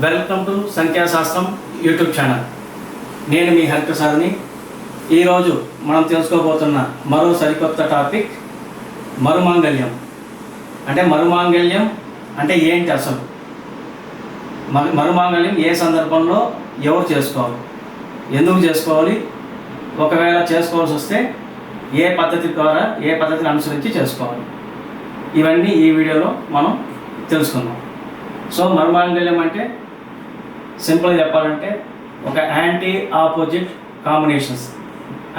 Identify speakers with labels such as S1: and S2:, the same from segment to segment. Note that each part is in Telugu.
S1: వెల్కమ్ టు సంఖ్యాశాస్త్రం యూట్యూబ్ ఛానల్. నేను మీ హరిప్రసాద్ని. ఈరోజు మనం తెలుసుకోబోతున్న మరో సరికొత్త టాపిక్ మరుమాంగళ్యం. మరుమాంగళ్యం అంటే ఏంటి అసలు? మరుమాంగళ్యం ఏ సందర్భంలో ఎవరు చేసుకోవాలి, ఎందుకు చేసుకోవాలి, ఒకవేళ చేసుకోవాల్సి వస్తే ఏ పద్ధతిని అనుసరించి చేసుకోవాలి, ఇవన్నీ ఈ వీడియోలో మనం తెలుసుకుందాం. సో మరుమాంగళ్యం అంటే సింపుల్గా చెప్పాలంటే ఒక యాంటీ ఆపోజిట్ కాంబినేషన్స్.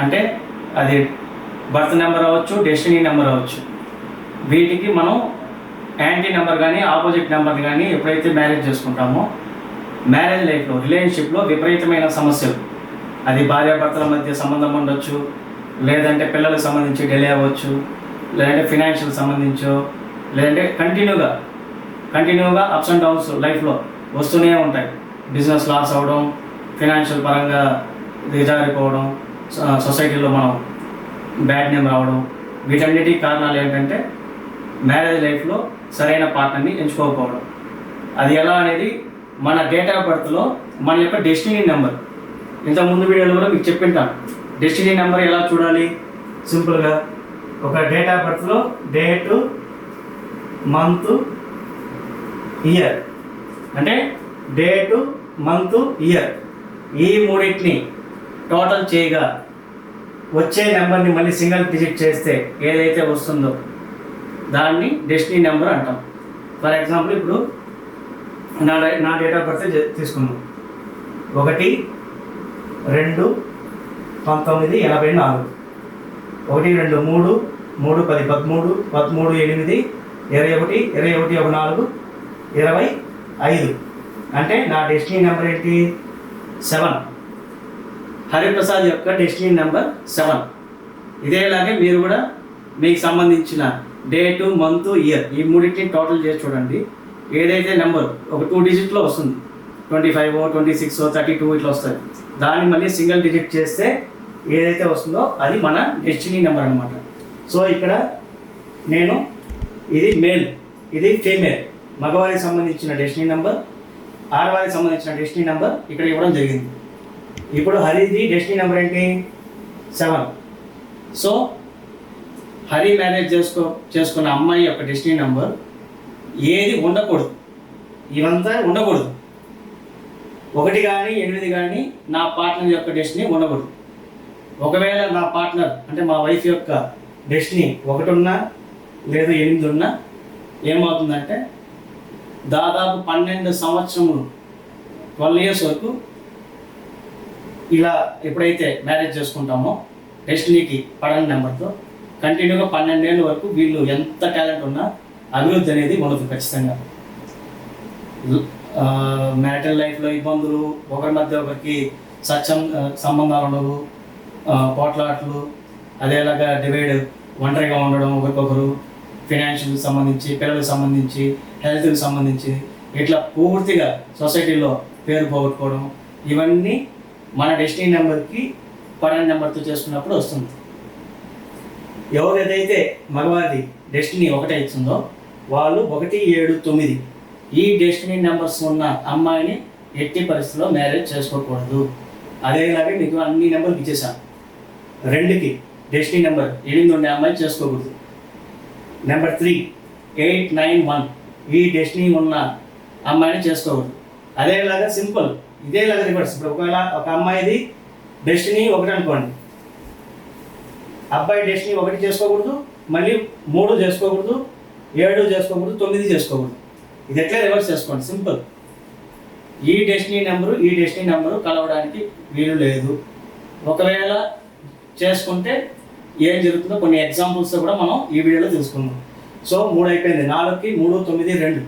S1: అంటే అది బర్త్ నెంబర్ అవ్వచ్చు, డెస్టినీ నెంబర్ అవ్వచ్చు. వీటికి మనం యాంటీ నెంబర్ కానీ ఆపోజిట్ నెంబర్ కానీ ఎప్పుడైతే మ్యారేజ్ చేసుకుంటామో మ్యారేజ్ లైఫ్లో రిలేషన్షిప్లో విపరీతమైన సమస్యలు, అది భార్యాభర్తల మధ్య సంబంధం ఉండొచ్చు, లేదంటే పిల్లలకు సంబంధించి డిలే అవ్వచ్చు, లేదంటే ఫినాన్షియల్ సంబంధించో, లేదంటే కంటిన్యూగా అప్స్ అండ్ డౌన్స్ లైఫ్లో వస్తూనే ఉంటాయి. బిజినెస్ లాస్ అవ్వడం, ఫినాన్షియల్ పరంగా దిగజారిపోవడం, సొసైటీలో మనం బ్యాడ్ నేమ్ రావడం, వీటన్నిటికీ కారణాలు ఏంటంటే మ్యారేజ్ లైఫ్లో సరైన పార్ట్నర్ని ఎంచుకోకపోవడం. అది ఎలా అనేది మన డేట్ ఆఫ్ బర్త్లో మన యొక్క డెస్టినీ నెంబర్, ఇంతకుముందు వీడియోలో కూడా మీకు చెప్పింటాను. డెస్టినీ నెంబర్ ఎలా చూడాలి? సింపుల్గా ఒక డేట్ ఆఫ్ బర్త్లో డేటు, మంత్, ఇయర్, అంటే డేటు, మంత్, ఇయర్ ఈ మూడింటిని టోటల్ చేయగా వచ్చే నెంబర్ని మళ్ళీ సింగిల్ డిజిట్ చేస్తే ఏదైతే వస్తుందో దాన్ని డెస్టినీ నెంబర్ అంటాం. ఫర్ ఎగ్జాంపుల్ ఇప్పుడు నా డేట్ ఆఫ్ బర్త్ తీసుకున్నాం. 1-2-1984, 1-2-3-3-10-13, 13-8-21-21-14-25. అంటే నా డెస్టినీ నెంబర్ ఏంటి? 7. హరిప్రసాద్ యొక్క డెస్టినీ నెంబర్ 7. ఇదేలాగే మీరు కూడా మీకు సంబంధించిన డేటు, మంత్, ఇయర్ ఈ మూడింటిని టోటల్ చేసి చూడండి. ఏదైతే నెంబర్ ఒక 2 డిజిట్లో వస్తుంది, 25, 26, 32 ఇట్లా వస్తుంది, దాన్ని మళ్ళీ సింగిల్ డిజిట్ చేస్తే ఏదైతే వస్తుందో అది మన డెస్టినీ నెంబర్ అనమాట. సో ఇక్కడ నేను ఇది మేల్, ఇది ఫీమేల్, మగవారికి సంబంధించిన డెస్టినీ నెంబర్, ఆడవారికి సంబంధించిన డెస్టినీ నెంబర్ ఇక్కడ ఇవ్వడం జరిగింది. ఇప్పుడు హరిది డెస్టినీ నెంబర్ ఏంటి? 7. సో హరి మ్యారేజ్ చేసుకున్న అమ్మాయి యొక్క డెస్టినీ నెంబర్ ఏది ఉండకూడదు, ఇవంతా ఉండకూడదు. 1 కానీ 8 కానీ నా పార్ట్నర్ యొక్క డెస్టినీ ఉండకూడదు. ఒకవేళ నా పార్ట్నర్ అంటే మా వైఫ్ యొక్క డెస్టినీ 1 ఉన్నా లేదు 8 ఉన్నా ఏమవుతుందంటే దాదాపు 12 సంవత్సరములు 12 years వరకు ఇలా ఎప్పుడైతే మ్యారేజ్ చేసుకుంటామో డెస్టినీకి పడని నెంబర్తో కంటిన్యూగా 12 ఏళ్ళ వరకు వీళ్ళు ఎంత టాలెంట్ ఉన్నా అభివృద్ధి అనేది ఉండదు ఖచ్చితంగా. మ్యారిటల్ లైఫ్లో ఇబ్బందులు, ఒకరి మధ్య ఒకరికి సంబంధాలు ఉండవు, పోట్లాట్లు, అదేలాగా డివైడ్, ఒంటరిగా ఉండడం, ఒకరికొకరు, ఫినాన్షియల్కి సంబంధించి, పిల్లలకు సంబంధించి, హెల్త్కి సంబంధించి ఇట్లా పూర్తిగా సొసైటీలో పేరు పోగొట్టుకోవడం, ఇవన్నీ మన డెస్టినీ నెంబర్కి పడని నెంబర్తో చేసుకున్నప్పుడు వస్తుంది. ఎవరైతే మగవారి డెస్టినీ 1 ఇచ్చిందో వాళ్ళు 1, 7, 9 ఈ డెస్టినీ నెంబర్స్ ఉన్న అమ్మాయిని ఎట్టి పరిస్థితుల్లో మ్యారేజ్ చేసుకోకూడదు. అదేలాగే మీకు అన్ని నెంబర్లు ఇచ్చేసాను. 2కి డెస్టినీ నెంబర్ 8 ఉండే అమ్మాయి చేసుకోకూడదు. నెంబర్ 3, 8, 9, 1 ఈ డెస్టినీ ఉన్న అమ్మాయిని చేసుకోకూడదు. అదేలాగా సింపుల్ ఇదేలాగా రివర్స్. ఇప్పుడు ఒకవేళ ఒక అమ్మాయిది డెస్టినీ 1 అనుకోండి, అబ్బాయి డెస్టినీ 1 చేసుకోకూడదు, మళ్ళీ 3 చేసుకోకూడదు, 7 చేసుకోకూడదు, 9 చేసుకోకూడదు. ఇది ఎట్లా రివర్స్ చేసుకోండి, సింపుల్. ఈ డెస్టినీ నెంబరు కలవడానికి వీలు లేదు. ఒకవేళ చేసుకుంటే ఏం జరుగుతుందో కొన్ని ఎగ్జాంపుల్స్తో కూడా మనం ఈ వీడియోలో తెలుసుకుందాం. సో 3 అయిపోయింది. 4కి 3, 9, 2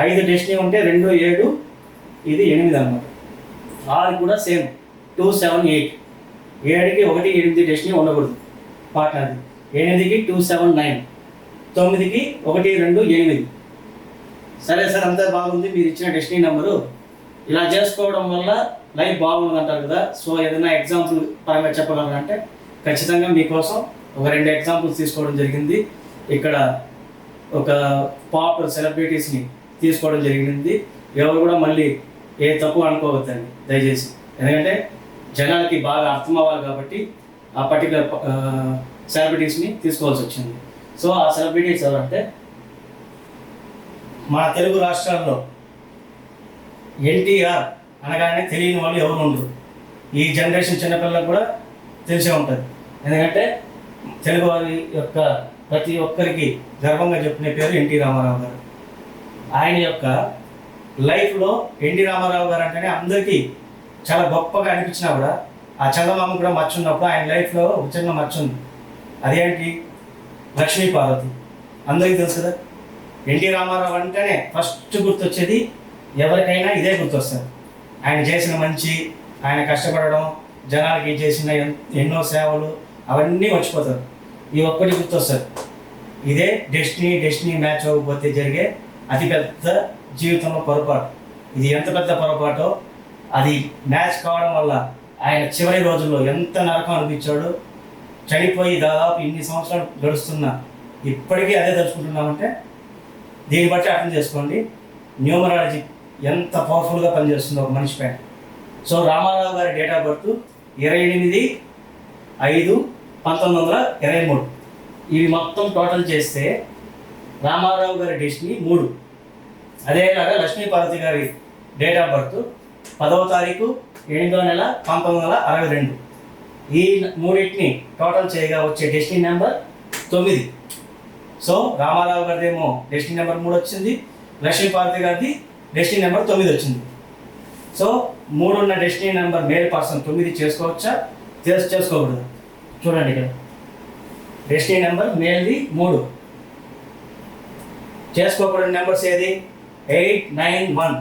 S1: 5 డెస్టినీ ఉంటే 2, 7 ఇది 8 అన్నమాట. 6 కూడా సేమ్ 2, 7, 8 7కి 1, 8 డెస్టినీ ఉండకూడదు పార్ట్నర్ది. 8కి 2, 7, 9 9కి 1, 2, 8. సరే సార్ అంతా బాగుంది, మీరు ఇచ్చిన డెస్టినీ నెంబరు ఇలా చేసుకోవడం వల్ల లైఫ్ బాగుంది అంటారు కదా, సో ఏదైనా ఎగ్జాంపుల్ పరంగా చెప్పగలరంటే ఖచ్చితంగా మీకోసం ఒక 2 ఎగ్జాంపుల్స్ తీసుకోవడం జరిగింది. ఇక్కడ ఒక పాపులర్ సెలబ్రిటీస్ని తీసుకోవడం జరిగింది. ఎవరు కూడా మళ్ళీ ఏ తప్పు అనుకోవద్దండి దయచేసి. ఎందుకంటే జనాలకి బాగా అర్థం అవ్వాలి కాబట్టి ఆ పర్టికులర్ సెలబ్రిటీస్ని తీసుకోవాల్సి వచ్చింది. సో ఆ సెలబ్రిటీస్ ఎవరంటే మన తెలుగు రాష్ట్రాల్లో ఎన్టీఆర్ అనగానే తెలియని వాళ్ళు ఎవరు ఉండరు. ఈ జనరేషన్ చిన్నపిల్లలకు కూడా తెలిసే ఉంటుంది. ఎందుకంటే తెలుగు వారి యొక్క ప్రతి ఒక్కరికి గర్వంగా చెప్పుకునే పేరు ఎన్టీ రామారావు గారు. ఆయన యొక్క లైఫ్లో ఎన్టీ రామారావు గారు అంటేనే అందరికీ చాలా గొప్పగా అనిపించినా కూడా ఆ చందమామ కూడా మచ్చ ఉన్నప్పుడు ఆయన లైఫ్లో ఒక చిన్న మచ్చ ఉంది. అదేంటి? లక్ష్మీ పార్వతి. అందరికీ తెలుసు కదా. ఎన్టీ రామారావు అంటేనే ఫస్ట్ గుర్తొచ్చేది ఎవరికైనా ఇదే గుర్తొస్తారు. ఆయన చేసిన మంచి, ఆయన కష్టపడడం, జనాలకి చేసిన ఎన్నో సేవలు అవన్నీ మర్చిపోతారు. ఈ ఒక్కటి గుర్తొస్తారు. ఇదే డెస్టినీ మ్యాచ్ అవ్వకపోతే జరిగే అతిపెద్ద జీవితంలో పొరపాటు. ఇది ఎంత పెద్ద పొరపాటో, అది మ్యాచ్ కావడం వల్ల ఆయన చివరి రోజుల్లో ఎంత నరకం అనిపించాడో, చనిపోయి దాదాపు ఇన్ని సంవత్సరాలు గడుస్తున్నా ఇప్పటికీ అదే తలుచుకుంటున్నామంటే దీన్ని బట్టి అర్థం చేసుకోండి న్యూమరాలజీ ఎంత పవర్ఫుల్గా పనిచేస్తుందో ఒక మనిషి పైన. సో రామారావు గారి డేట్ ఆఫ్ బర్త్ 28/5/1923. ఇవి మొత్తం టోటల్ చేస్తే రామారావు గారి డెస్టినీ 3. అదేలాగా లక్ష్మీ పార్వతి గారి డేట్ ఆఫ్ బర్త్ 10వ తారీఖు 8వ నెల 1962. ఈ మూడింటిని టోటల్ చేయగా వచ్చే డెస్టినీ నెంబర్ 9. సో రామారావు గారిదేమో డెస్టినీ నెంబర్ 3 వచ్చింది, లక్ష్మీ పార్వతి గారిది డెస్టినీ నెంబర్ 9 వచ్చింది. సో 3 ఉన్న డెస్టినీ నెంబర్ మేల్ పర్సన్ 9 చేసుకోవచ్చా, చేసుకోకూడదు? చూడండి ఇక్కడ డెస్టినీ నెంబర్ మేల్ది 3, చేసుకోకూడని నెంబర్స్ ఏది? 8, 9, 1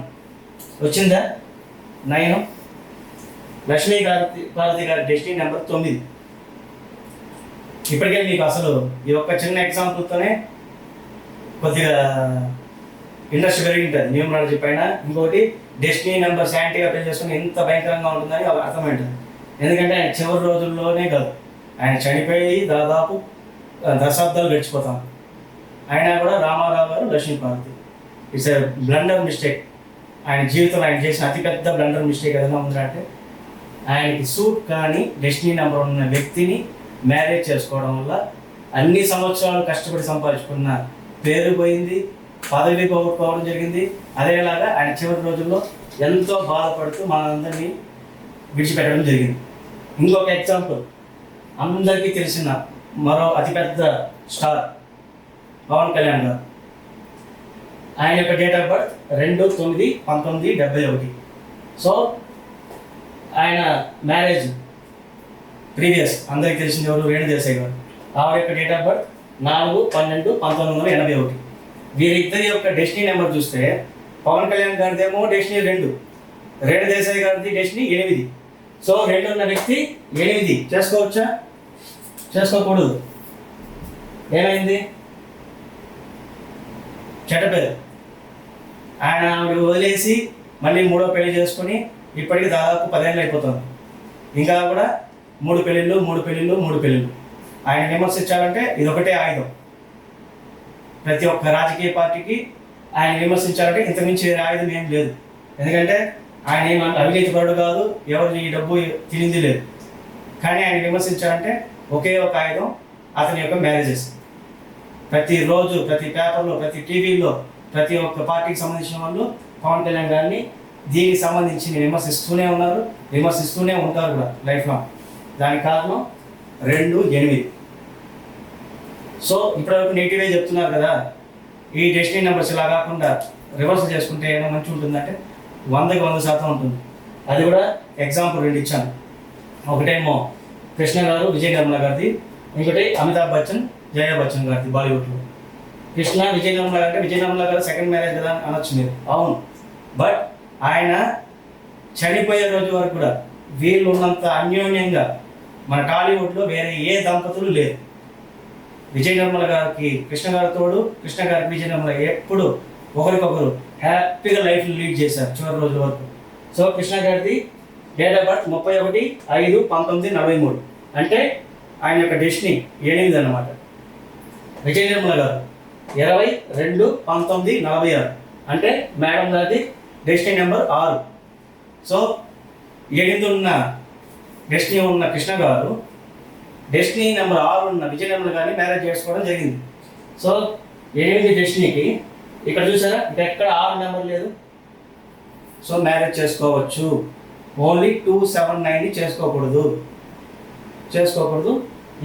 S1: వచ్చిందా? 9. లక్ష్మీ పార్వతి గారి డెస్టినీ నెంబర్ 9. ఇప్పటికే మీకు అసలు ఈ ఒక్క చిన్న ఎగ్జాంపుల్తోనే కొద్దిగా ఇంట్రెస్ట్ పెరిగి ఉంటుంది న్యూమరాలజీ పైన. ఇంకోటి డెస్టినీ నెంబర్ శాంతిగా పెళ్లి చేసుకుని ఎంత భయంకరంగా ఉంటుందని అర్థమవుతుంది. ఎందుకంటే ఆయన చివరి రోజుల్లోనే కాదు, ఆయన చనిపోయి దాదాపు దశాబ్దాలు గడిచిపోతాం. అయినా కూడా రామారావు గారు Lakshmi Parvathi, it's a blunder mistake. ఆయన జీవితంలో ఆయన చేసిన అతిపెద్ద బ్లండర్ మిస్టేక్ ఏదైనా ఉందంటే ఆయనకి సూట్ కానీ డెస్టినీ నెంబర్ ఉన్న వ్యక్తిని మ్యారేజ్ చేసుకోవడం వల్ల అన్ని సంవత్సరాలు కష్టపడి సంపాదించుకున్న పేరు పోయింది, పదవి పోగొట్టుకోవడం జరిగింది. అదేలాగా ఆయన చివరి రోజుల్లో ఎంతో బాధపడుతూ మనందరినీ విడిచిపెట్టడం జరిగింది. ఇంకొక ఎగ్జాంపుల్, అందరికీ తెలిసిన మరో అతిపెద్ద స్టార్ పవన్ కళ్యాణ్ గారు. ఆయన యొక్క డేట్ ఆఫ్ బర్త్ 2/9/1971. సో ఆయన మ్యారేజ్ ప్రీవియస్ అందరికి తెలిసింది ఎవరు? రేణు దేశాయ్ గారు. ఆవిడ యొక్క డేట్ ఆఫ్ బర్త్ 4/12/1981. వీరిద్దరి యొక్క డెస్టినీ నెంబర్ చూస్తే పవన్ కళ్యాణ్ గారిదేమో డెస్టినీ 2, రేణు దేశాయ్ గారిది డెస్టినీ 8. సో 2 ఉన్న వ్యక్తి 8 చేసుకోవచ్చా, చేసుకోకూడదు? ఏమైంది? చెడ్డ పేరు. ఆయన ఆవిడ వదిలేసి మళ్ళీ 3వ పెళ్లి చేసుకుని ఇప్పటికి దాదాపు 10 ఏళ్ళు అయిపోతుంది. ఇంకా కూడా 3 పెళ్ళిళ్ళు. ఆయన విమర్శించాలంటే ఇదొకటే ఆయుధం. ప్రతి ఒక్క రాజకీయ పార్టీకి ఆయన విమర్శించాలంటే ఇంతకుమించి వేరే ఆయుధం ఏం లేదు. ఎందుకంటే ఆయన ఏమంటే అవినీతి పరుడు కాదు, ఎవరు ఈ డబ్బు తినింది లేదు. కానీ ఆయన విమర్శించాలంటే ఒకే ఒక ఆయుధం, అతని యొక్క మ్యారేజెస్. ప్రతిరోజు ప్రతి పేపర్లో, ప్రతి టీవీలో, ప్రతి ఒక్క పార్టీకి సంబంధించిన వాళ్ళు పవన్ కళ్యాణ్ గారిని దీనికి సంబంధించి విమర్శిస్తూనే ఉన్నారు, విమర్శిస్తూనే ఉంటారు కూడా లైఫ్ లాంగ్. దానికి కారణం 2/8. సో ఇప్పటివరకు నెగిటివే చెప్తున్నారు కదా. ఈ డెస్టినీ నెంబర్స్ ఇలా కాకుండా రివర్స్ చేసుకుంటే ఏమైనా మంచి ఉంటుందంటే 100కి 100% ఉంటుంది. అది కూడా ఎగ్జాంపుల్ 2 ఇచ్చాను. ఒకటేమో కృష్ణ గారు, విజయ్ నిర్మల గారిది. ఇంకోటి అమితాబ్ బచ్చన్, జయా బచ్చన్ గారిది బాలీవుడ్లో. కృష్ణ, విజయ్ నిర్మల అంటే విజయ్ నిర్మల గారు సెకండ్ మ్యారేజ్ కదా అనొచ్చు మీరు, అవును. బట్ ఆయన చనిపోయే రోజు వరకు కూడా వీళ్ళు ఉన్నంత అన్యోన్యంగా మన టాలీవుడ్లో వేరే ఏ దంపతులు లేరు. విజయ్ నిర్మల గారికి కృష్ణ గారి తోడు, కృష్ణ గారికి విజయ్ నిర్మల ఎప్పుడు ఒకరికొకరు హ్యాపీగా లైఫ్ లీడ్ చేశారు చివరి రోజుల వరకు. సో కృష్ణ గారిది డేట్ ఆఫ్ బర్త్ 31/5/1943. అంటే ఆయన యొక్క డెస్టినీ 8 అన్నమాట. విజయ్ నిర్మల గారు 22/1946. అంటే మేడం గారిది డెస్టినీ నెంబర్ 6. సో 8 ఉన్న డెస్టినీ ఉన్న కృష్ణ గారు డెస్టినీ నెంబర్ 6 ఉన్న విజయనగరం గారిని మ్యారేజ్ చేసుకోవడం జరిగింది. సో 8 డెస్టినీకి ఇక్కడ చూసారా, ఇక్కడ ఎక్కడ 6 నెంబర్ లేదు. సో మ్యారేజ్ చేసుకోవచ్చు. ఓన్లీ 279ని చేసుకోకూడదు.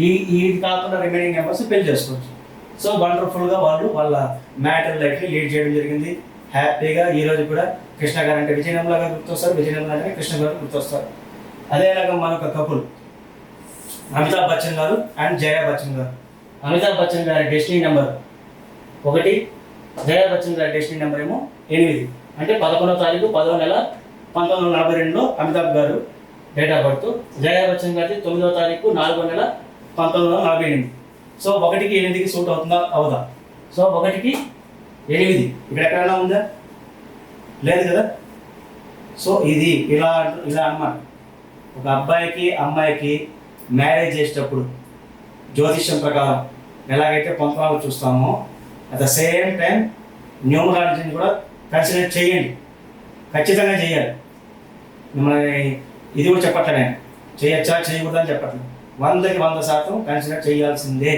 S1: ఇది కాకుండా రిమైనింగ్ నెంబర్స్ పెళ్లి చేసుకోవచ్చు. సో వండర్ఫుల్గా వాళ్ళు వాళ్ళ మ్యాటర్ లైఫ్ని లీడ్ చేయడం జరిగింది హ్యాపీగా. ఈరోజు కూడా కృష్ణ గారు అంటే విజయనగరం గారు గుర్తొస్తారు, విజయనగరం అంటే కృష్ణ గారు గుర్తొస్తారు. అదేలాగా మనొక కపుల్ అమితాబ్ బచ్చన్ గారు అండ్ జయా బచ్చన్ గారు. అమితాబ్ బచ్చన్ గారి డెస్టినీ నెంబర్ 1, జయా బచ్చన్ గారి డెస్టినీ నెంబర్ ఏమో 8. అంటే 11వ తారీఖు 10వ నెల 1942లో అమితాబ్ గారు డేట్ ఆఫ్ బర్త్. జయా బచ్చన్ గారి 9వ తారీఖు 4వ నెల 1948. సో 1కి 8కి సూట్ అవుతుందా అవుదా? సో 1కి 8 ఇక్కడ ఎక్కడైనా ఉందా? లేదు కదా. సో ఇది ఇలా అన్నమాట. ఒక అబ్బాయికి అమ్మాయికి మ్యారేజ్ చేసేటప్పుడు జ్యోతిష్యం ప్రకారం ఎలాగైతే పొంతనాలు చూస్తామో అట్ ద సేమ్ టైం న్యూమరాలజీని కూడా కన్సిడర్ చేయండి, ఖచ్చితంగా చేయాలి. మిమ్మల్ని ఇది కూడా చెప్పట్లే, నేను చేయొచ్చా చేయకూడదని చెప్పట్లేదు. 100కి 100% కన్సిడర్ చేయాల్సిందే.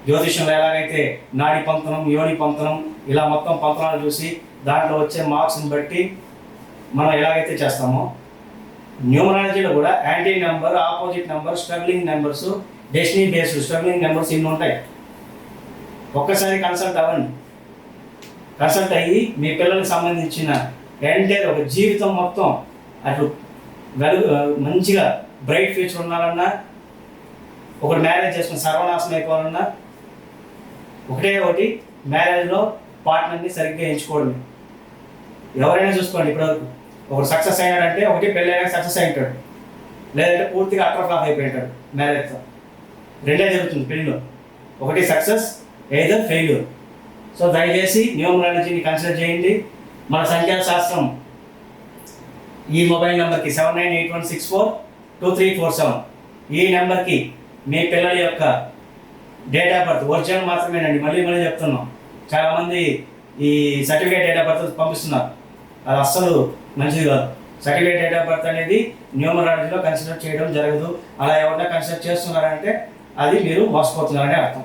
S1: జ్యోతిష్యంలో ఎలాగైతే నాడి పంతనం, యోని పంతనం ఇలా మొత్తం పంతనాలు చూసి దాంట్లో వచ్చే మార్క్స్ని బట్టి మనం ఎలాగైతే చేస్తామో న్యూమరాలజీలో కూడా anti number, opposite number, struggling numbers, destiny based struggling numbers ఇన్ని ఉంటాయి. ఒక్కసారి కన్సల్ట్ అవ్వండి. కన్సల్ట్ అయ్యి మీ పిల్లలకు సంబంధించిన ఎంటైర్ ఒక జీవితం మొత్తం అటు మంచిగా బ్రైట్ ఫ్యూచర్ ఉండాలన్నా, ఒకటి మ్యారేజ్ చేసుకుని సర్వనాశనం అయిపోవాలన్నా ఒకటి మ్యారేజ్లో పార్ట్నర్ని సరిగ్గా ఎంచుకోవడమే. ఎవరైనా చూసుకోండి, ఇప్పటివరకు ఒకటి సక్సెస్ అయినాడంటే ఒకటి పెళ్ళి అయినా సక్సెస్ అయింటాడు, లేదంటే పూర్తిగా అటర్ ఫ్లాప్ అయిపోయింటాడు మ్యారేజ్తో. రెండే జరుగుతుంది పెళ్ళిలో, ఒకటి సక్సెస్ ఏదర్ ఫెయిల్యూర్. సో దయచేసి న్యూమరాలజీని కన్సిడర్ చేయండి. మన సంఖ్యాశాస్త్రం ఈ మొబైల్ నెంబర్కి 7981642347 ఈ నెంబర్కి మీ పిల్లల యొక్క డేట్ ఆఫ్ బర్త్ ఒరిజినల్ మాత్రమేనండి, మళ్ళీ చెప్తున్నాం. చాలామంది ఈ సర్టిఫికేట్ డేట్ ఆఫ్ బర్త్ పంపిస్తున్నారు, అది అస్సలు మంచిది కాదు. సర్టిఫికేట్ డేట్ ఆఫ్ బర్త్ అనేది న్యూమరాలజీలో కన్సిడర్ చేయడం జరగదు. అలా ఎవరైనా కన్సిడర్ చేస్తున్నారంటే అది మీరు మోసపోతున్నారని అర్థం.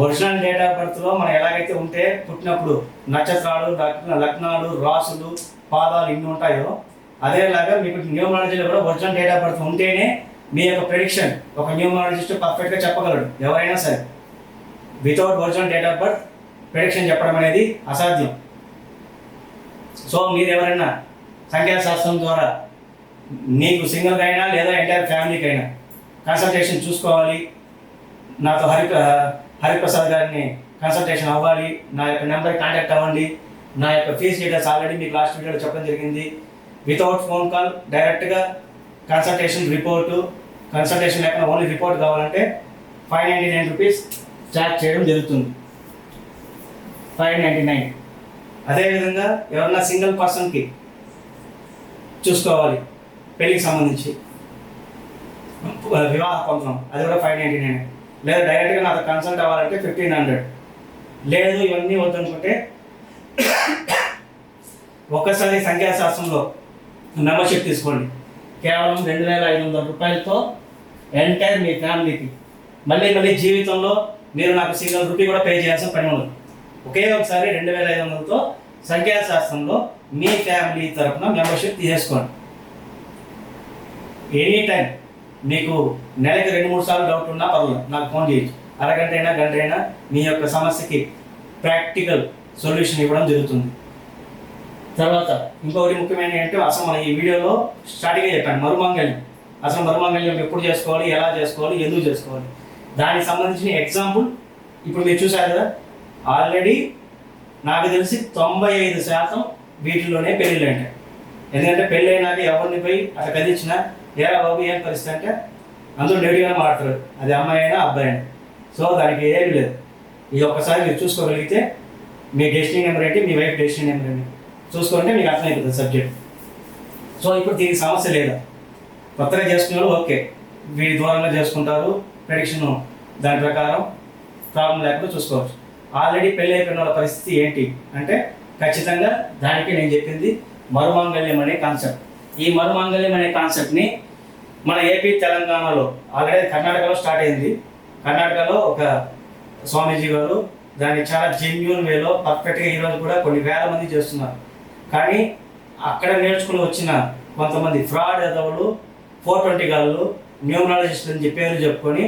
S1: ఒరిజినల్ డేట్ ఆఫ్ బర్త్లో మనం ఎలాగైతే ఉంటే పుట్టినప్పుడు నక్షత్రాలు, లగ్నాలు, రాసులు, పాదాలు ఇన్ని ఉంటాయో అదేలాగా మీకు న్యూమరాలజీలో కూడా ఒరిజినల్ డేట్ ఆఫ్ బర్త్ ఉంటేనే మీ యొక్క ప్రెడిక్షన్ ఒక న్యూమరాలజిస్ట్ పర్ఫెక్ట్గా చెప్పగలడు. ఎవరైనా సరే without original date of birth prediction చెప్పడం అనేది అసాధ్యం. సో మీరు ఎవరైనా సంఖ్యాశాస్త్రం ద్వారా మీకు సింగిల్గా అయినా లేదా ఎంటైర్ ఫ్యామిలీకి అయినా కన్సల్టేషన్ చూసుకోవాలి, నాతో హరిప్రసాద్ గారిని కన్సల్టేషన్ అవ్వాలి, నా యొక్క నెంబర్కి కాంటాక్ట్ అవ్వండి. నా యొక్క ఫీజ్ డీటెయిల్స్ ఆల్రెడీ మీకు లాస్ట్ వీడియోలో చెప్పడం జరిగింది. వితౌట్ ఫోన్ కాల్ డైరెక్ట్గా కన్సల్టేషన్ రిపోర్టు, కన్సల్టేషన్ లేకుండా ఓన్లీ రిపోర్ట్ కావాలంటే 599 రూపీస్ ఛార్జ్ చేయడం జరుగుతుంది. 599. అదేవిధంగా ఎవరన్నా సింగిల్ పర్సన్కి చూసుకోవాలి పెళ్ళికి సంబంధించి వివాహ పొందడం, అది కూడా 599. లేదా డైరెక్ట్గా నాతో కన్సల్ట్ అవ్వాలంటే 1500. లేదు ఇవన్నీ వద్దనుకుంటే ఒక్కసారి సంఖ్యాశాస్త్రంలో మెంబర్షిప్ తీసుకోండి. కేవలం 2500 రూపాయలతో ఎంటైర్ మీ ఫ్యామిలీకి మళ్ళీ జీవితంలో మీరు నాకు సింగిల్ రూపీ కూడా పే చేయాల్సిన పని ఉండదు. ఒకే ఒకసారి 2500తో సంఖ్యాశాస్త్రంలో మీ ఫ్యామిలీ తరఫున మెంబర్షిప్ తీసేసుకోండి. ఎనీ టైం మీకు నెలకి 2-3 సార్లు డౌట్ ఉన్నా పర్వాలేదు, నాకు ఫోన్ చేయొచ్చు. అరగంట అయినా గంట అయినా మీ యొక్క సమస్యకి ప్రాక్టికల్ సొల్యూషన్ ఇవ్వడం జరుగుతుంది. తర్వాత ఇంకొకటి ముఖ్యమైన ఏంటంటే అసలు మన ఈ వీడియోలో స్టార్టింగ్గా చెప్పాను మరుమంగళ్యం. అసలు మరుమంగళ్యం ఎప్పుడు చేసుకోవాలి, ఎలా చేసుకోవాలి, ఎందుకు చేసుకోవాలి, దానికి సంబంధించిన ఎగ్జాంపుల్ ఇప్పుడు మీరు చూసారు కదా. ఆల్రెడీ నాకు తెలిసి 95% వీటిలోనే పెళ్ళిళ్ళు అంటాయి. ఎందుకంటే పెళ్ళి అయినాక ఎవరిని పోయి అట్లా కదిలించినా ఏరా బాబు ఏం పరిస్థితి అంటే అందరూ నెగిటివ్గానే మాట్లాడతారు, అది అమ్మాయి అయినా అబ్బాయి అయినా. సో దానికి ఏమీ లేదు. ఇది ఒక్కసారి మీరు చూసుకోగలిగితే మీ డెస్టినీ నెంబర్ ఏంటి, మీ వైఫ్ డెస్టినీ నెంబర్ ఏంటి చూసుకుంటే మీకు అర్థమైపోతుంది సబ్జెక్ట్. సో ఇప్పుడు దీనికి సమస్య లేదా, కొత్తగా చేసుకునే వాళ్ళు ఓకే వీడి దూరంగా చేసుకుంటారు, ప్రెడిక్షన్ దాని ప్రకారం ప్రాబ్లం లేకుండా చూసుకోవచ్చు. ఆల్రెడీ పెళ్ళి అయిపోయిన వాళ్ళ పరిస్థితి ఏంటి అంటే ఖచ్చితంగా దానికి నేను చెప్పింది మరుమాంగళ్యం అనే కాన్సెప్ట్. ఈ మరుమాంగళ్యం అనే కాన్సెప్ట్ని మన ఏపీ తెలంగాణలో ఆల్రెడీ కర్ణాటకలో స్టార్ట్ అయింది. కర్ణాటకలో ఒక స్వామీజీ గారు దాన్ని చాలా జెన్యూన్ వేలో పర్ఫెక్ట్గా ఈరోజు కూడా కొన్ని వేల మంది చేస్తున్నారు. కానీ అక్కడ నేర్చుకుని వచ్చిన కొంతమంది ఫ్రాడ్ ఎదవులు, 420 గాళ్ళు, న్యూమరాలజిస్టులు అని పేర్లు చెప్పుకొని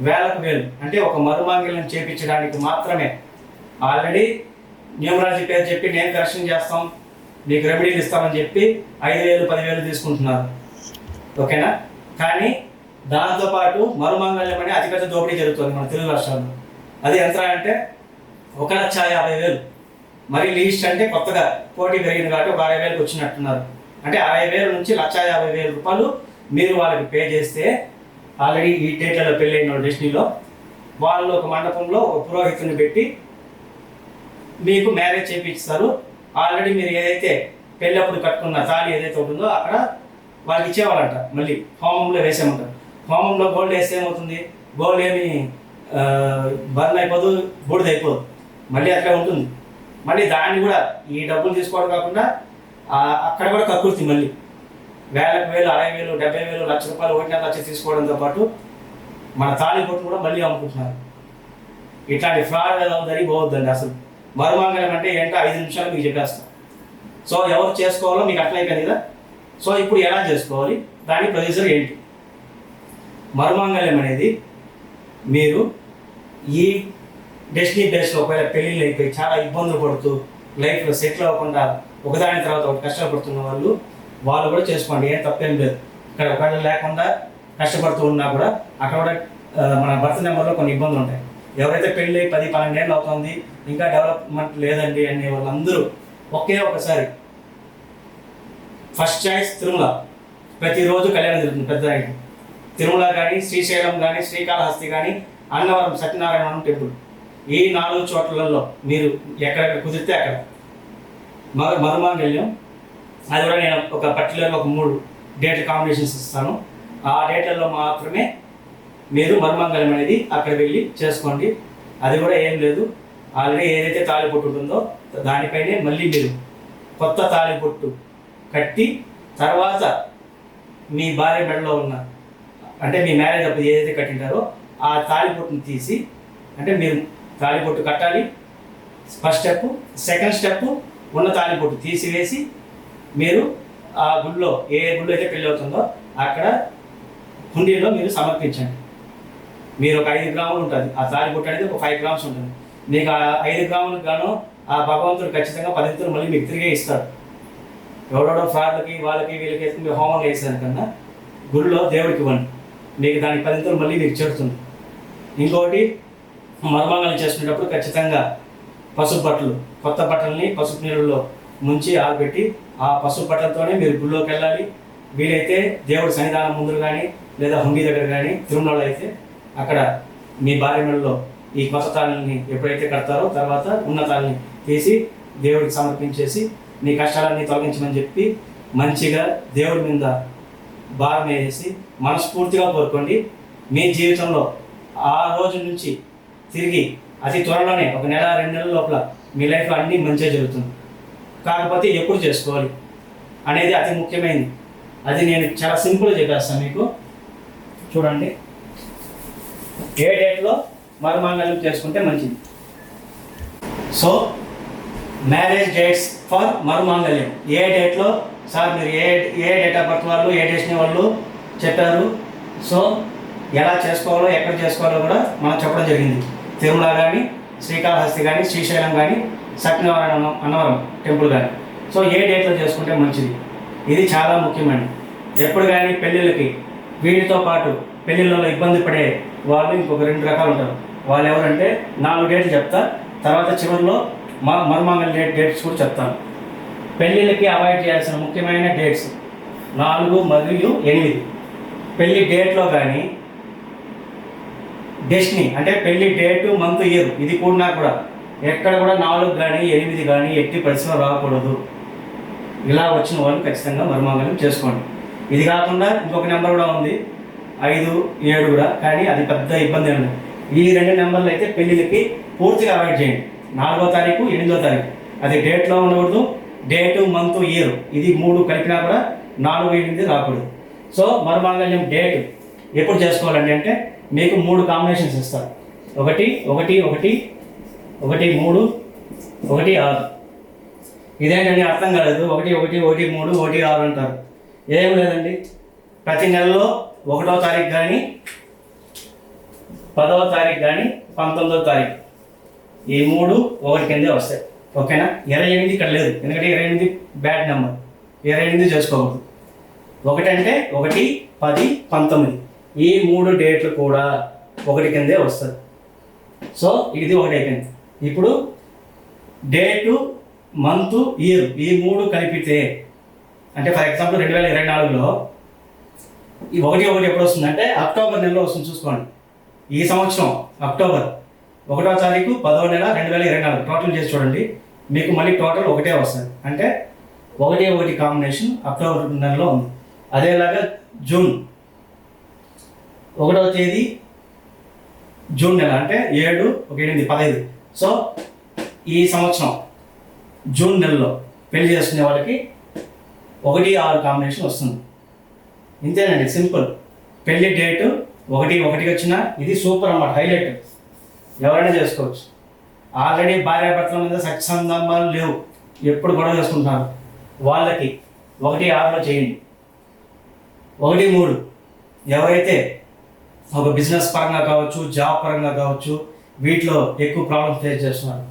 S1: వేలకు వేలు అంటే ఒక మరుమాంగళ్యం చేపించడానికి మాత్రమే ఆల్రెడీ న్యూమరాలజీ పేరు చెప్పి నేను కరెక్షన్ చేస్తాం, మీకు రెమెడీలు ఇస్తామని చెప్పి 5,000 10,000 తీసుకుంటున్నారు. ఓకేనా? కానీ దాంతోపాటు మరుమాంగళ్యం అనే అతిపెద్ద దోపిడీ జరుగుతుంది మన తెలుగు రాష్ట్రాల్లో. అది ఎంత అంటే 1,50,000. మరి లీస్ట్ అంటే కొత్తగా పోటీ పెరిగింది కాబట్టి ఒక 60,000కి వచ్చినట్టున్నారు. అంటే 60,000 నుంచి 1,50,000 రూపాయలు మీరు వాళ్ళకి పే చేస్తే ఆల్రెడీ ఈ డేట్లలో పెళ్ళైన డెస్టినీలో వాళ్ళు ఒక మండపంలో ఒక పురోహితుని పెట్టి మీకు మ్యారేజ్ చేయించుతారు. ఆల్రెడీ మీరు ఏదైతే పెళ్ళప్పుడు కట్టుకున్న తాళి ఏదైతే ఉంటుందో అక్కడ వాళ్ళకి ఇచ్చేవాళ్ళంట. మళ్ళీ హోమంలో వేసేమంటారు. హోమంలో గోల్డ్ వేస్తే ఏమవుతుంది, గోల్డ్ ఏమి బర్న్ అయిపోదు, బూడిద అయిపోదు, మళ్ళీ అట్లా ఉంటుంది. మళ్ళీ దాన్ని కూడా ఈ డబ్బులు తీసుకోవడం కాకుండా అక్కడ కూడా కక్కుర్తి మళ్ళీ వేలకు వేలు, 60,000, 70,000, ₹1,00,000, 1,50,000 తీసుకోవడంతో పాటు మన తాళి కొట్టు కూడా మళ్ళీ అమ్ముకుంటున్నారు. ఇట్లాంటి ఫ్రాడ్ జరిగిపోవద్దండి. అసలు మరుమాంగళ్యం అంటే ఏంటో 5 నిమిషాలు మీకు చెప్పేస్తాను. సో ఎవరు చేసుకోవాలో మీకు అట్లయిపోయింది కదా. సో ఇప్పుడు ఎలా చేసుకోవాలి, దాని ప్రొసీజర్ ఏంటి? మరుమాంగళ్యం అనేది మీరు ఈ డెస్టినీ బేస్లో ఒకవేళ పెళ్ళిళ్ళు అయిపోయి చాలా ఇబ్బందులు పడుతూ లైఫ్లో సెటిల్ అవ్వకుండా ఒకదాని తర్వాత ఒకటి కష్టపడుతున్న వాళ్ళు కూడా చేసుకోండి, ఏం తప్పేం లేదు. ఇక్కడ ఒకవేళ లేకుండా కష్టపడుతూ ఉన్నా కూడా అక్కడ కూడా మన బర్త్ నెంబర్లో కొన్ని ఇబ్బందులు ఉంటాయి. ఎవరైతే పెళ్ళి 10-12 ఏళ్ళు అవుతుంది ఇంకా డెవలప్మెంట్ లేదండి అనే వాళ్ళందరూ ఒకే ఒకసారి ఫస్ట్ చాయిస్ తిరుమల. ప్రతిరోజు కళ్యాణం జరుగుతుంది పెద్ద తిరుమల కానీ, శ్రీశైలం కానీ, శ్రీకాళహస్తి కానీ, అన్నవరం సత్యనారాయణ టెంపుల్, ఈ 4 చోట్లలో మీరు ఎక్కడెక్కడ కుదిరితే అక్కడ మరుమాంగళ్యం. అది కూడా నేను ఒక పర్టికులర్గా ఒక 3 డేట్ కాంబినేషన్స్ ఇస్తాను. ఆ డేట్లలో మాత్రమే మీరు మరుమాంగళ్యం అనేది అక్కడ వెళ్ళి చేసుకోండి. అది కూడా ఏం లేదు, ఆల్రెడీ ఏదైతే తాళిబొట్టు ఉంటుందో దానిపైనే మళ్ళీ మీరు కొత్త తాళిబొట్టు కట్టి తర్వాత మీ భార్య మెడలో ఉన్న అంటే మీ మ్యారేజ్ అప్పుడు ఏదైతే కట్టింటారో ఆ తాళిబొట్టును తీసి, అంటే మీరు తాళిబొట్టు కట్టాలి ఫస్ట్ స్టెప్. సెకండ్ స్టెప్ ఉన్న తాళిబొట్టు తీసివేసి మీరు ఆ గుళ్ళో ఏ గుళ్ళో అయితే పెళ్ళి అవుతుందో అక్కడ హుండీలో మీరు సమర్పించండి. మీరు ఒక 5 గ్రాములు ఉంటుంది ఆ తాళిబొట్టు అనేది, ఒక 5 గ్రామ్స్ ఉంటుంది. మీకు ఆ 5 గ్రాములకు గాను ఆ భగవంతుడు ఖచ్చితంగా 10 మళ్ళీ మీకు తిరిగే ఇస్తాడు. ఎవడో ఫ్రాడ్లకి వాళ్ళకి వీళ్ళకి మీరు హోమంలో వేసేదానికన్నా గుళ్ళో దేవుడికి ఇవ్వండి, మీకు దానికి 10 మళ్ళీ మీకు చేరుతుంది. ఇంకోటి మరుమాంగళ్యం చేసుకునేటప్పుడు ఖచ్చితంగా పసుపు బట్టలు, కొత్త బట్టలని పసుపు నీళ్ళలో ముంచి ఆరబెట్టి ఆ పసుపు బట్టలతోనే మీరు గుళ్ళోకి వెళ్ళాలి. వీలైతే దేవుడి సన్నిధానం ముందు కానీ లేదా హుండీ దగ్గర కానీ తిరుమలలో అయితే అక్కడ మీ భార్య మెడలో ఈ కొత్త తాళిని ఎప్పుడైతే కడతారో తర్వాత ఉన్న తాళిని తీసి దేవుడికి సమర్పించేసి మీ కష్టాలన్నీ తొలగించమని చెప్పి మంచిగా దేవుడి మీద భారం వేసి మనస్ఫూర్తిగా కోరుకోండి. మీ జీవితంలో ఆ రోజు నుంచి తిరిగి అతి త్వరలోనే ఒక 1-2 నెలల లోపల మీ లైఫ్లో అన్నీ మంచిగా జరుగుతుంది. కాకపోతే ఎప్పుడు చేసుకోవాలి అనేది అతి ముఖ్యమైనది. అది నేను చాలా సింపుల్గా చెప్పేస్తాను మీకు. చూడండి, ఏ డేట్లో మరుమాంగళ్యం చేసుకుంటే మంచిది. సో మ్యారేజ్ డేట్స్ ఫర్ మరుమాంగళ్యం ఏ డేట్లో సార్ మీరు ఏ డేట్ ఆఫ్ బర్త్ వాళ్ళు ఏ డేట్ని వాళ్ళు చెప్పారు. సో ఎలా చేసుకోవాలో ఎక్కడ చేసుకోవాలో కూడా మనం చెప్పడం జరిగింది. తిరుమల కానీ, శ్రీకాళహస్తి కానీ, శ్రీశైలం కానీ, సత్యనారాయణ అన్నవరం టెంపుల్ కానీ. సో ఏ డేట్లో చేసుకుంటే మంచిది, ఇది చాలా ముఖ్యమండి. ఎప్పుడు కానీ పెళ్ళిళ్ళకి వీటితో పాటు పెళ్ళిళ్ళలో ఇబ్బంది పడే వాళ్ళు ఇంకొక 2 రకాలు ఉంటారు. వాళ్ళు ఎవరంటే 4 డేట్లు చెప్తా, తర్వాత చివరిలో మరుమాంగళ్య డేట్స్ కూడా చెప్తాను. పెళ్ళిళ్ళకి అవాయిడ్ చేయాల్సిన ముఖ్యమైన డేట్స్ 4 మరియు 8. పెళ్ళి డేట్లో కానీ డెస్టినీ అంటే పెళ్లి డేటు మంత్ ఇయర్ ఇది కూడా ఎక్కడ కూడా 4 కానీ 8 కానీ ఎట్టి పరిస్థితుల్లో రాకూడదు. ఇలా వచ్చిన వాళ్ళు ఖచ్చితంగా మరుమాంగళ్యం చేసుకోండి. ఇది కాకుండా ఇంకొక నెంబర్ కూడా ఉంది 5, 7 కూడా, కానీ అది పెద్ద ఇబ్బంది ఏమి. ఈ 2 నెంబర్లు అయితే పెళ్ళిళ్ళకి పూర్తిగా అవాయిడ్ చేయండి. 4వ తారీఖు 8వ తారీఖు అది డేట్లో ఉండకూడదు, డేటు, మంత్, ఇయర్ ఇది 3 కలిపినా కూడా 4, 8 రాకూడదు. సో మరుమాంగళ్యం డేట్ ఎప్పుడు చేసుకోవాలండి అంటే మీకు 3 కాంబినేషన్స్ ఇస్తారు. 1, 1, 1, 1, 3, 1, 6. ఇదేంటండి అర్థం కాలేదు. 1, 1, 1, 3, 1, 6 అంటారు. ఏం లేదండి, ప్రతి నెలలో 1వ తారీఖు కానీ 10వ తారీఖు కానీ 19వ తారీఖు ఈ 3 1 కిందే వస్తాయి. ఓకేనా? 28 ఇక్కడ లేదు, ఎందుకంటే 28 బ్యాడ్ నెంబర్, 28 చేసుకోకూడదు. 1 అంటే 1, 10, 19 ఈ 3 డేట్లు కూడా 1 కిందే వస్తుంది. సో ఇది 1 అయిపోయింది. ఇప్పుడు డేటు, మంత్, ఇయర్ ఈ 3 కలిపితే అంటే ఫర్ ఎగ్జాంపుల్ 2024లో ఈ 1, 1 ఎప్పుడు వస్తుందంటే అక్టోబర్ నెలలో వస్తుంది. చూసుకోండి, ఈ సంవత్సరం అక్టోబర్ 1వ తారీఖు 10వ నెల 2024 టోటల్ చేసి చూడండి, మీకు మళ్ళీ టోటల్ 1 వస్తుంది. అంటే 1, 1 కాంబినేషన్ అక్టోబర్ నెలలో ఉంది. అదేలాగా జూన్ 1వ తేదీ జూన్ నెల అంటే 7, 1, 8, 15. సో ఈ సంవత్సరం జూన్ నెలలో పెళ్లి చేసుకునే వాళ్ళకి 1, 6 కాంబినేషన్ వస్తుంది. ఇంతేనండి, సింపుల్. పెళ్లి డేటు 1, 1 వచ్చినా ఇది సూపర్ అన్నమాట, హైలైట్. ఎవరైనా చేసుకోవచ్చు. ఆల్రెడీ భార్యాభర్తల మీద సత్సంబంధాలు లేవు, ఎప్పుడు గొడవ చేసుకుంటున్నారు, వాళ్ళకి 1, 6లో చేయండి. 1, 3 ఎవరైతే ఒక బిజినెస్ పరంగా కావచ్చు, జాబ్ పరంగా కావచ్చు, వీటిలో ఎక్కువ ప్రాబ్లమ్ ఫేస్ చేస్తున్నారు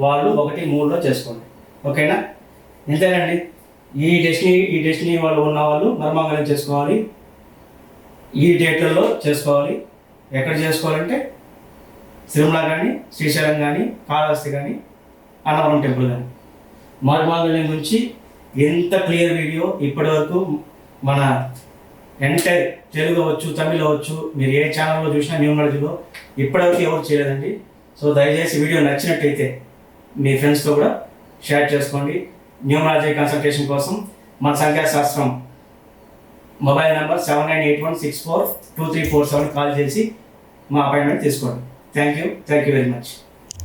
S1: వాళ్ళు 1, 3లో చేసుకోండి. ఓకేనా? ఇంతేనండి. ఈ డెస్టినీ వాళ్ళు ఉన్న వాళ్ళు మర్మాంగళ్యం చేసుకోవాలి, ఈ డేట్లలో చేసుకోవాలి. ఎక్కడ చేసుకోవాలంటే తిరుమల కానీ, శ్రీశైలం కానీ, కాళహస్తి కానీ, అన్నవరం టెంపుల్ కానీ. మర్మాంగళ్యం గురించి ఎంత క్లియర్ వీడియో ఇప్పటివరకు మన ఎంటైర్ తెలుగు అవచ్చు, తమిళ్ అవచ్చు, మీరు ఏ ఛానల్లో చూసినా న్యూమరాలజీలో ఇప్పటివరకు ఎవరు చేయలేదండి. సో దయచేసి వీడియో నచ్చినట్టయితే మీ ఫ్రెండ్స్తో కూడా షేర్ చేసుకోండి. న్యూమరాలజీ కన్సల్టేషన్ కోసం మన సంఖ్యాశాస్త్రం మొబైల్ నెంబర్ 7981642347 కాల్ చేసి మా అపాయింట్మెంట్ తీసుకోండి. Thank you very much.